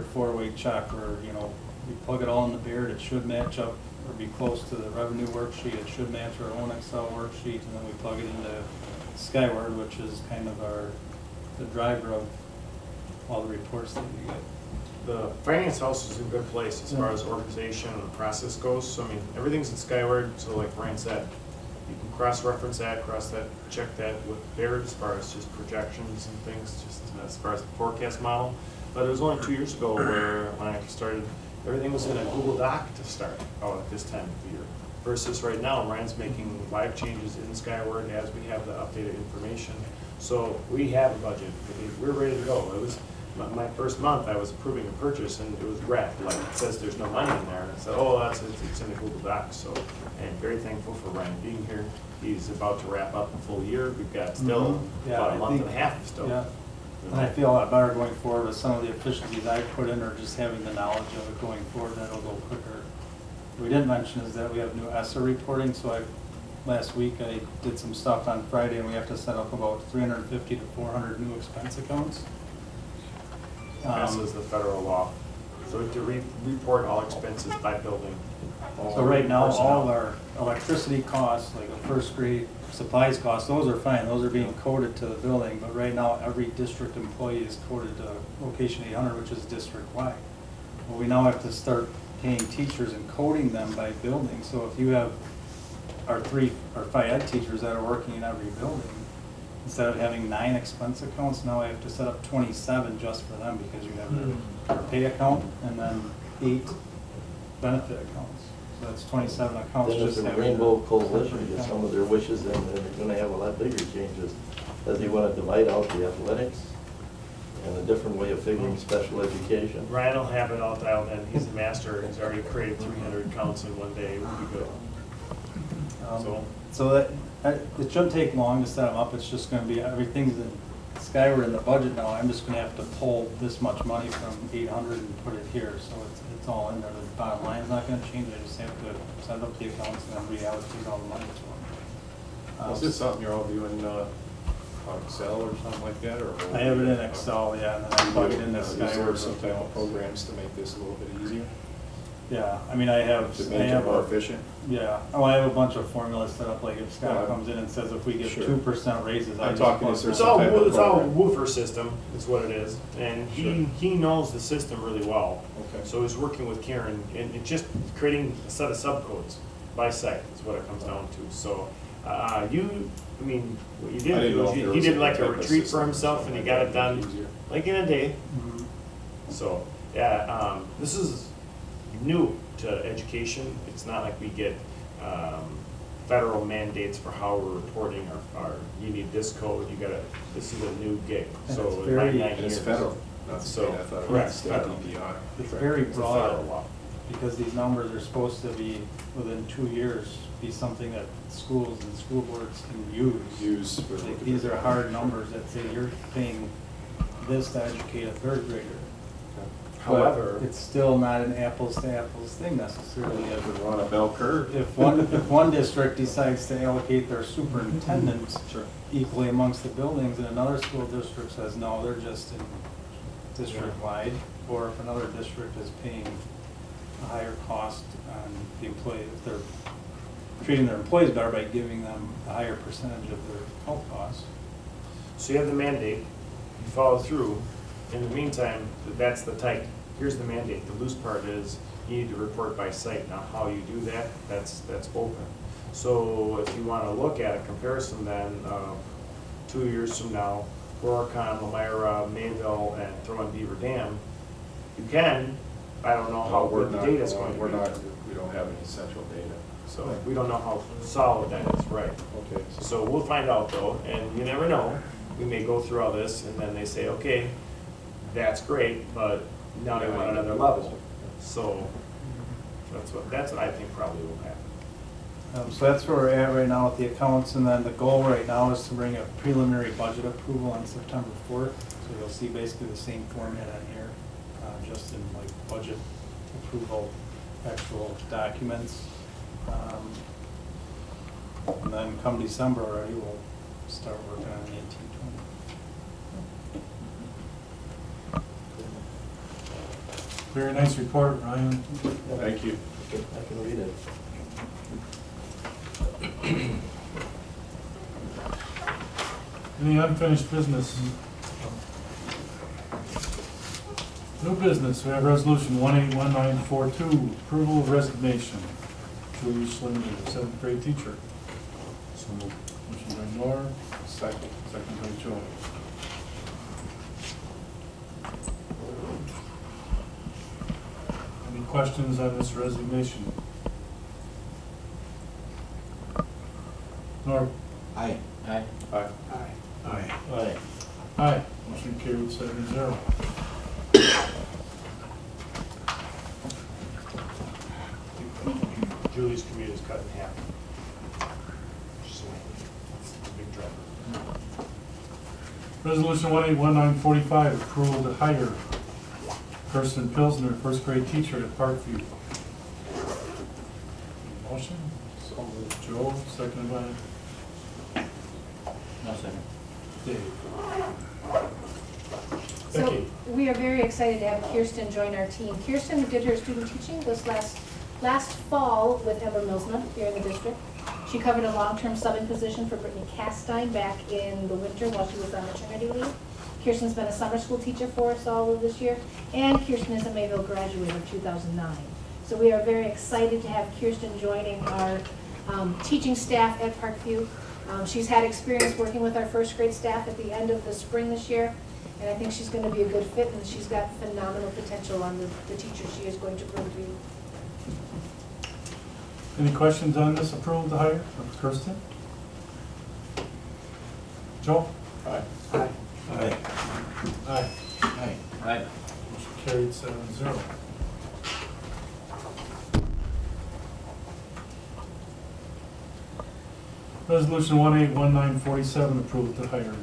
four-way check where, you know, we plug it all in the Beard, it should match up or be close to the revenue worksheet, it should match our own Excel worksheet, and then we plug it into Skyward, which is kind of the driver of all the reports that we get. The finance house is in a good place as far as organization and the process goes. So I mean, everything's in Skyward, so like Brian said, you can cross-reference that, check that with Baird as far as just projections and things, just as far as the forecast model. But it was only 2 years ago where when I started, everything was in a Google Doc to start out at this time of the year. Versus right now, Ryan's making live changes in Skyward as we have the updated information. So we have a budget. We're ready to go. It was my first month. I was approving a purchase and it was red. Like it says there's no money in there. And I said, oh, it's in the Google Doc. So, and very thankful for Ryan being here. He's about to wrap up a full year. We've got still about a month and a half still. Yeah. And I feel a lot better going forward with some of the efficiencies I put in, or just having the knowledge of it going forward, that'll go quicker. What we didn't mention is that we have new ESSA reporting. So last week I did some stuff on Friday, and we have to set up about 350 to 400 new expense accounts. This is the federal law. So to report all expenses by building. So right now, all of our electricity costs, like the first grade supplies costs, those are fine. Those are being coded to the building. But right now, every district employee is coded to location 800, which is district-wide. Well, we now have to start paying teachers and coding them by building. So if you have our 5 ed teachers that are working in every building, instead of having 9 expense accounts, now I have to set up 27 just for them, because you have their pay account and then 8 benefit accounts. So that's 27 accounts. Then if the Rainbow Coalition gets some of their wishes, then they're gonna have a lot bigger changes, as they wanna divide out the athletics and a different way of figuring special education. Ryan will have it all dialed in. He's a master. He's already created 300 accounts in one day. It would be good. So that it shouldn't take long to set them up. It's just going to be everything's in Skyward in the budget now. I'm just going to have to pull this much money from 800 and put it here. So it's all in there. The bottom line is not going to change. I just have to set up the accounts and then reallocate all the money to them. Is this something you're all doing on Excel or something like that, or? I have it in Excel, yeah, and then I plug it into Is there Skyward. some type of programs to make this a little bit easier? Yeah, I mean, I have. To make it more efficient? Yeah, oh, I have a bunch of formulas set up, like if Scott Yeah. comes in and says if we get Sure. 2% raises, I I'm just talking, plug is there it. It's all, some type of it's all program? woofer system is what it is. And he knows the system really well. Okay. So he's working with Karen and just creating a set of subcodes by site is what it comes down to. So what you I did didn't know was if there he was did some like a type of retreat for system or himself and he something got like it that to done make it easier. like in a day. Mhm. So, yeah, this is new to education. It's not like we get federal mandates for how we're reporting you need this code, this is a new gig. And So it's in very- my 9 And years. it's federal, not So, state, I thought it correct, was state federal. DPI. It's very It's a federal broad, law. because these numbers are supposed to be, within 2 years, be something that schools and school boards can use. Use for. Like, these are hard numbers that say you're paying this to educate a 3rd grader. However, But it's still not an apples to apples thing necessarily. We're on a bell curve. If one district decides to allocate their superintendents Sure. equally amongst the buildings, and another school district says, no, they're just in district-wide, or if another district is paying a higher cost on the employee, if they're treating their employees better by giving them a higher percentage of their health costs. so you have the mandate, you follow through. In the meantime, that's the tight. Here's the mandate. The loose part is you need to report by site. Now, how you do that, that's open. So if you want to look at a comparison then, 2 years from now, Horicon, Elmira, Mayville, and throw in Beaver Dam, you can. I don't know how good the data is going to be. We don't have any central data. So we don't know how solid that is, right? Okay. So we'll find out though, and you never know. We may go through all this and then they say, okay, that's great, but now they want another level. So that's what I think probably will happen. So that's where we're at right now with the accounts, and then the goal right now is to bring a preliminary budget approval on September 4th. So you'll see basically the same format on here, just in like budget approval, actual documents. And then come December already, we'll start working on the 1820. Very nice report, Ryan. Thank you. I can read it. Any unfinished business? New business, we have resolution 181942, approval of resignation. Julie Schlinger, 7th grade teacher. So moved. Motion by Nora, Second. second by Joe. Any questions on this resignation? Nora? Aye. Aye. Aye. Aye. Aye. Aye. Motion carried 7-0. Julie's commute is cut in half. She's a big driver. Resolution 181945, approval to hire Kirsten Pilsner, 1st grade teacher at Parkview. Motion? So moved. Joe, seconded by No second. Dave. So Becky. we are very excited to have Kirsten join our team. Kirsten did her student teaching this last fall with Emma Millsman here in the district. She covered a long-term subbing position for Brittany Castine back in the winter while she was on maternity leave. Kirsten's been a summer school teacher for us all of this year, and Kirsten is a Mayville graduate of 2009. So we are very excited to have Kirsten joining our teaching staff at Parkview. She's had experience working with our 1st grade staff at the end of the spring this year, and I think she's going to be a good fit, and she's got phenomenal potential on the teacher she is going to grow to be. Any questions on this approval to hire of Kirsten? Joe? Aye. Aye. Aye. Aye. Aye. Aye. Motion carried 7-0. Resolution 181947, approval to hire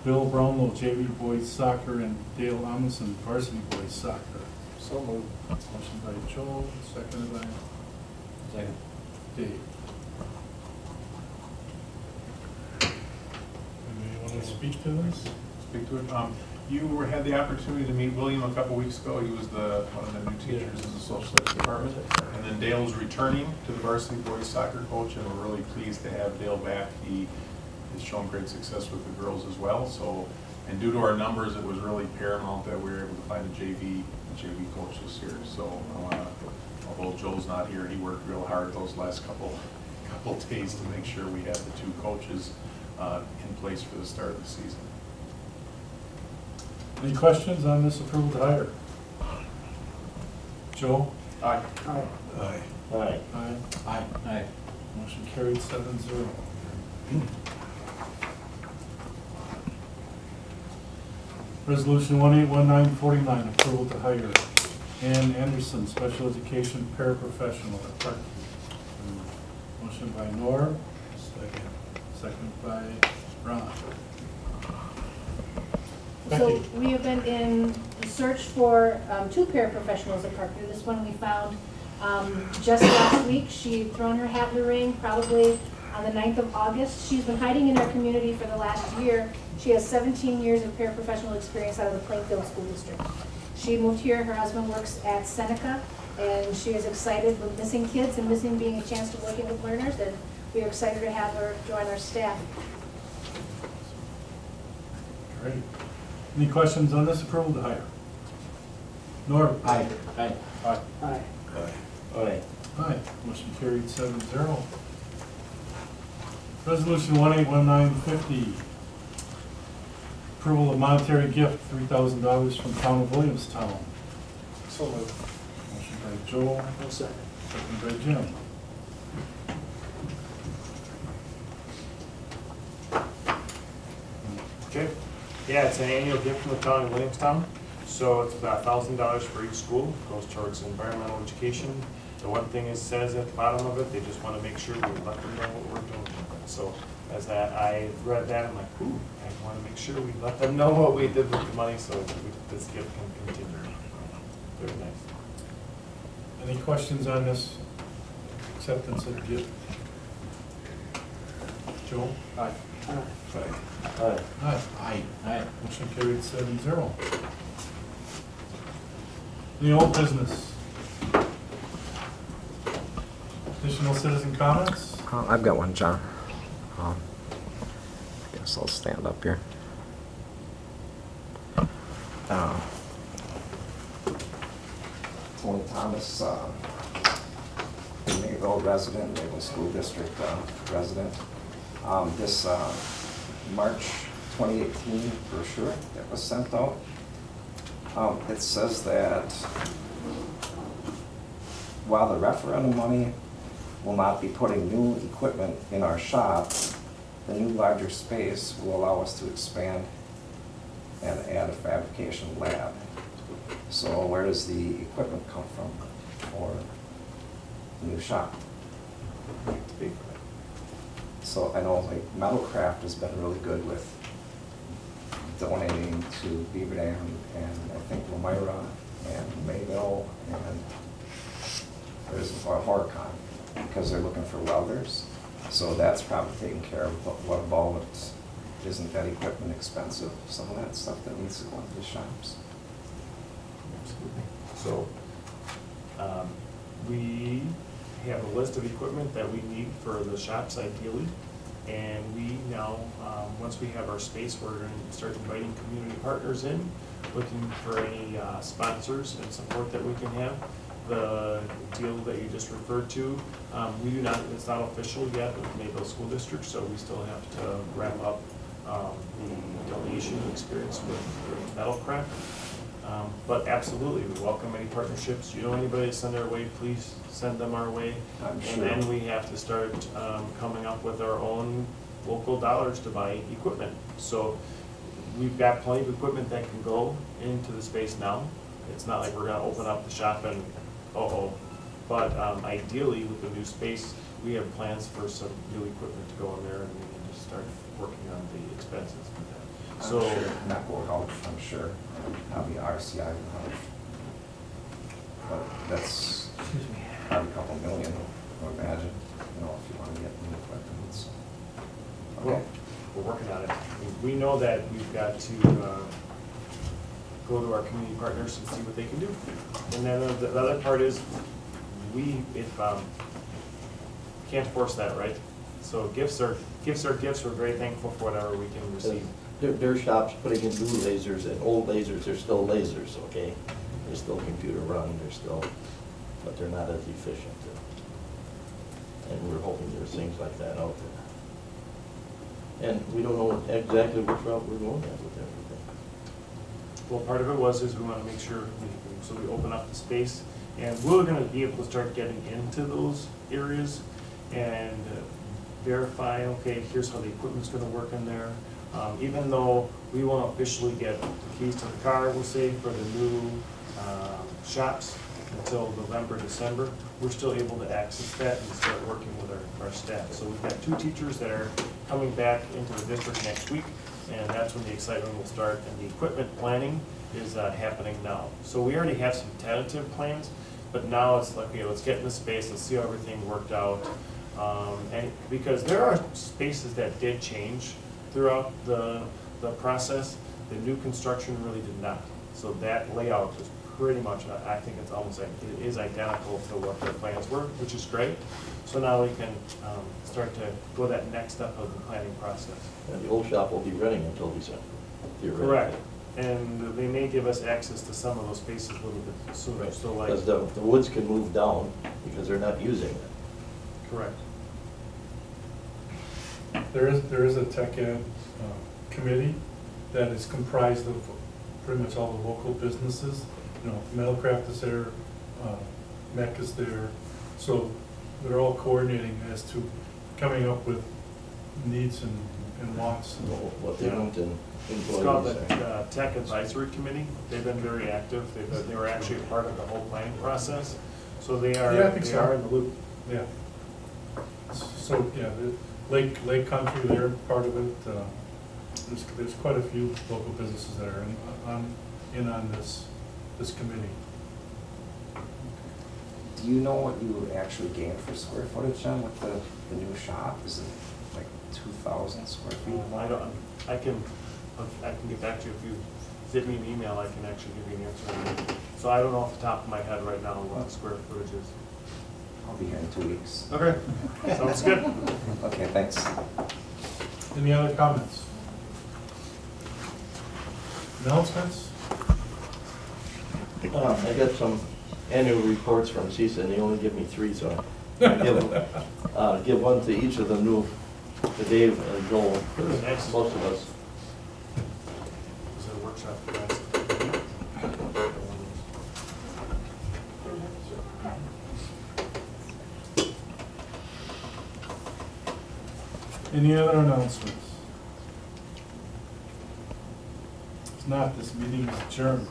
Bill Brownlow, JV boys soccer, and Dale Amundson, varsity boys soccer. So moved. Motion by Joe, seconded by Second. Dave. Anybody want to speak to this? Speak to it. You had the opportunity to meet William a couple weeks ago. He was one of the new teachers in the social studies department. And then Dale's returning to the varsity boys soccer coach, and we're really pleased to have Dale back. He has shown great success with the girls as well. So, and due to our numbers, it was really paramount that we were able to find a JV coach this year. So, although Joe's not here, he worked real hard those last couple days to make sure we had the 2 coaches in place for the start of the season. Any questions on this approval to hire? Joe? Aye. Aye. Aye. Aye. Aye. Aye. Motion carried 7-0. Resolution 181949, approval to hire Ann Anderson, special education paraprofessional at Parkview. Motion by Nora. Second by Ron. So Becky. we have been in the search for 2 paraprofessionals at Parkview. This one we found just last week. She had thrown her hat in the ring probably on the 9th of August. She's been hiding in our community for the last year. She has 17 years of paraprofessional experience out of the Plainfield School District. She moved here, her husband works at Seneca, and she is excited with missing kids and missing being a chance to working with learners, and we are excited to have her join our staff. Great. Any questions on this approval to hire? Nora? Aye. Aye. Aye. Aye. Aye. Aye. Motion carried 7-0. Resolution 181950. Approval of monetary gift, $3,000 from Town of Williamstown. So moved. Motion by Joel. Second by Jim. Okay. Yeah, it's an annual gift from the town of Williamstown. So it's about $1,000 for each school, goes towards environmental education. The one thing it says at the bottom of it, they just want to make sure we let them know what we're doing. So as I read that, I'm like, ooh, I want to make sure we let them know what we did with the money so this gift can continue. Very nice. Any questions on this acceptance of the gift? Joel? Aye. Aye. Aye. Aye. Aye. Motion carried 7-0. Any old business? Additional citizen comments? I've got one, John. I guess I'll stand up here. Tony Thomas, Mayville resident, Mayville School District resident. This March 2018 brochure that was sent out, it says that while the referendum money will not be putting new equipment in our shop, the new larger space will allow us to expand and add a fabrication lab. So where does the equipment come from for the new shop? So I know like Metalcraft has been really good with donating to Beaver Dam and I think Elmira and Mayville and there's Horicon because they're looking for welders. So that's probably taken care of, but what about, isn't that equipment expensive? Some of that stuff that needs to go into the shops. Absolutely. So, we have a list of equipment that we need for the shops ideally. And we now, once we have our space, we're going to start inviting community partners in, looking for any sponsors and support that we can have. The deal that you just referred to, we do not, it's not official yet with Mayville School District, so we still have to wrap up the donation experience with Metalcraft. But absolutely, we welcome any partnerships. You know anybody to send our way, please send them our way. I'm sure. And then we have to start coming up with our own local dollars to buy equipment. So we've got plenty of equipment that can go into the space now. It's not like we're gonna open up the shop and but ideally with the new space, we have plans for some new equipment to go in there and we can just start working on the expenses with that. I'm So, sure Network Health, I'm sure, probably RCI Health. But that's probably a couple million, I would imagine, you know, if you want to get new equipment, so. well, we're working on it. We know that we've got to go to our community partners and see what they can do. And then the other part is, can't force that, right? So gifts are gifts. We're very thankful for whatever we can receive. Their shop's putting in new lasers and old lasers, they're still lasers, okay? They're still computer run, but they're not as efficient. And we're hoping there's things like that out there. And we don't know exactly which route we're going at with everything. Well, part of it is we want to make sure, so we open up the space, and we're going to be able to start getting into those areas and verify, okay, here's how the equipment's going to work in there. Even though we won't officially get the keys to the car, we'll say, for the new shops until November, December, we're still able to access that and start working with our staff. So we've got 2 teachers that are coming back into the district next week, and that's when the excitement will start, and the equipment planning is happening now. So we already have some tentative plans, but now it's like, okay, let's get in the space, let's see how everything worked out. And because there are spaces that did change throughout the process, the new construction really did not. So that layout is pretty much, I think it's almost like, it is identical to what their plans were, which is great. So now we can start to go that next step of the planning process. And the old shop will be running until December, theoretically. Correct. And they may give us access to some of those spaces a little bit sooner, so like. Because the woods can move down because they're not using it. Correct. There is a tech ed committee that is comprised of pretty much all the local businesses. You know, Metalcraft is there, MEC is there, so they're all coordinating as to coming up with needs and wants. What they want and It's called employees. the Tech Advisory Committee. They've been very active. They were actually a part of the whole planning process. So they are, Yeah, I think so. are in the loop. Yeah. So, yeah, the Lake Country, they're part of it. There's quite a few local businesses that are in on this committee. Do you know what you would actually gain for square footage, John, with the new shop? Is it like 2,000 square feet? I can get back to you if you send me an email. I can actually give you an answer. So I don't know off the top of my head right now what the square footage is. I'll be here in 2 weeks. Okay, sounds good. Okay, thanks. Any other comments? Announcements? I got some annual reports from CISA, and they only give me 3, so I give one to each of them, to Dave and Joel, Next. most of us. Is there a workshop for that? Any other announcements? If not, this meeting is adjourned.